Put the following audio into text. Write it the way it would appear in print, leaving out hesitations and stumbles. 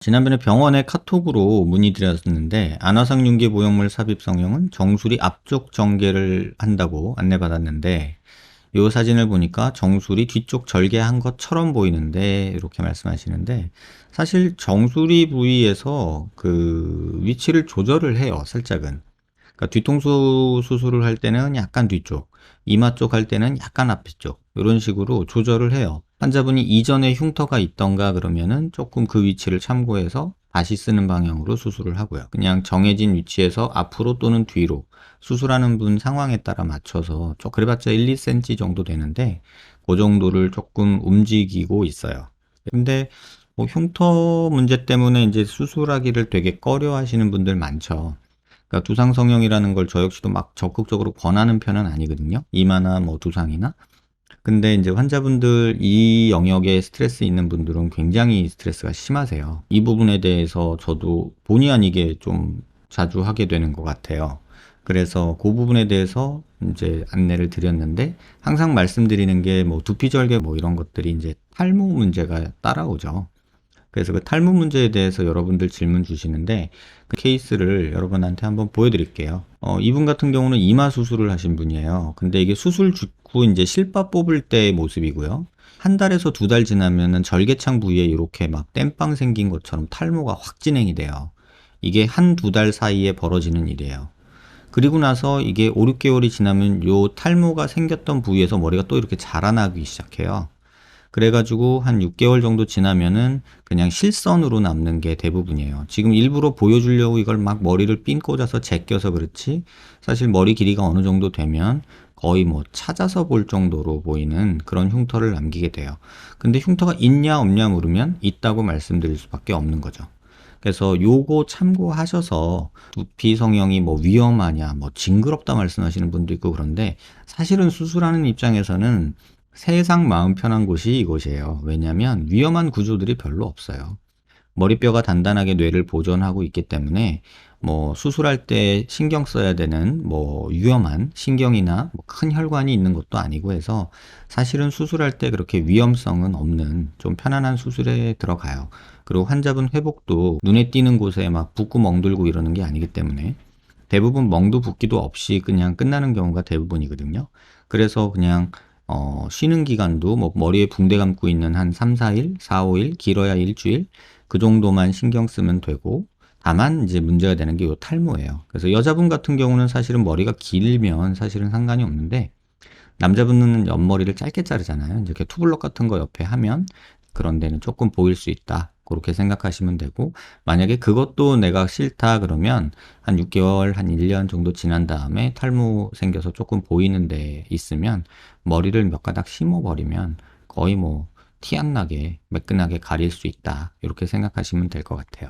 지난번에 병원에 카톡으로 문의드렸는데 안화상 융계 보형물 삽입 성형은 정수리 앞쪽 전개를 한다고 안내받았는데 이 사진을 보니까 정수리 뒤쪽 절개한 것처럼 보이는데 이렇게 말씀하시는데 사실 정수리 부위에서 그 위치를 조절을 해요. 살짝은. 그러니까 뒤통수 수술을 할 때는 약간 뒤쪽, 이마 쪽 할 때는 약간 앞쪽 이런 식으로 조절을 해요. 환자분이 이전에 흉터가 있던가 그러면은 조금 그 위치를 참고해서 다시 쓰는 방향으로 수술을 하고요. 그냥 정해진 위치에서 앞으로 또는 뒤로 수술하는 분 상황에 따라 맞춰서 그래봤자 1, 2cm 정도 되는데 그 정도를 조금 움직이고 있어요. 근데 뭐 흉터 문제 때문에 이제 수술하기를 되게 꺼려 하시는 분들 많죠. 그러니까 두상 성형이라는 걸 저 역시도 막 적극적으로 권하는 편은 아니거든요. 이마나 뭐 두상이나. 근데 이제 환자분들 이 영역에 스트레스 있는 분들은 굉장히 스트레스가 심하세요. 이 부분에 대해서 저도 본의 아니게 좀 자주 하게 되는 것 같아요. 그래서 그 부분에 대해서 이제 안내를 드렸는데 항상 말씀드리는 게 뭐 두피절개 뭐 이런 것들이 이제 탈모 문제가 따라오죠. 그래서 그 탈모 문제에 대해서 여러분들 질문 주시는데 그 케이스를 여러분한테 한번 보여드릴게요. 이분 같은 경우는 이마 수술을 하신 분이에요. 근데 이게 수술 직후 이제 실밥 뽑을 때의 모습이고요. 한 달에서 두 달 지나면은 절개창 부위에 이렇게 막 땜빵 생긴 것처럼 탈모가 확 진행이 돼요. 이게 한 두 달 사이에 벌어지는 일이에요. 그리고 나서 이게 5, 6개월이 지나면 요 탈모가 생겼던 부위에서 머리가 또 이렇게 자라나기 시작해요. 그래가지고 한 6개월 정도 지나면은 그냥 실선으로 남는 게 대부분이에요. 지금 일부러 보여주려고 이걸 막 머리를 핀 꽂아서 제껴서 그렇지 사실 머리 길이가 어느 정도 되면 거의 뭐 찾아서 볼 정도로 보이는 그런 흉터를 남기게 돼요. 근데 흉터가 있냐 없냐 물으면 있다고 말씀드릴 수밖에 없는 거죠. 그래서 요거 참고하셔서 두피 성형이 뭐 위험하냐, 뭐 징그럽다 말씀하시는 분도 있고 그런데 사실은 수술하는 입장에서는 세상 마음 편한 곳이 이곳이에요. 왜냐하면 위험한 구조들이 별로 없어요. 머리뼈가 단단하게 뇌를 보존하고 있기 때문에 뭐 수술할 때 신경 써야 되는 뭐 위험한 신경이나 뭐큰 혈관이 있는 것도 아니고 해서 사실은 수술할 때 그렇게 위험성은 없는 좀 편안한 수술에 들어가요. 그리고 환자분 회복도 눈에 띄는 곳에 막 붓고 멍들고 이러는 게 아니기 때문에 대부분 멍도 붓기도 없이 그냥 끝나는 경우가 대부분이거든요. 그래서 그냥 쉬는 기간도 뭐 머리에 붕대 감고 있는 한 3, 4일, 4, 5일, 길어야 일주일 그 정도만 신경 쓰면 되고 다만 이제 문제가 되는 게 요 탈모예요. 그래서 여자분 같은 경우는 사실은 머리가 길면 사실은 상관이 없는데 남자분은 옆머리를 짧게 자르잖아요. 이렇게 투블럭 같은 거 옆에 하면 그런 데는 조금 보일 수 있다. 그렇게 생각하시면 되고 만약에 그것도 내가 싫다 그러면 한 6개월, 한 1년 정도 지난 다음에 탈모 생겨서 조금 보이는 데 있으면 머리를 몇 가닥 심어 버리면 거의 뭐 티 안 나게 매끈하게 가릴 수 있다. 이렇게 생각하시면 될 것 같아요.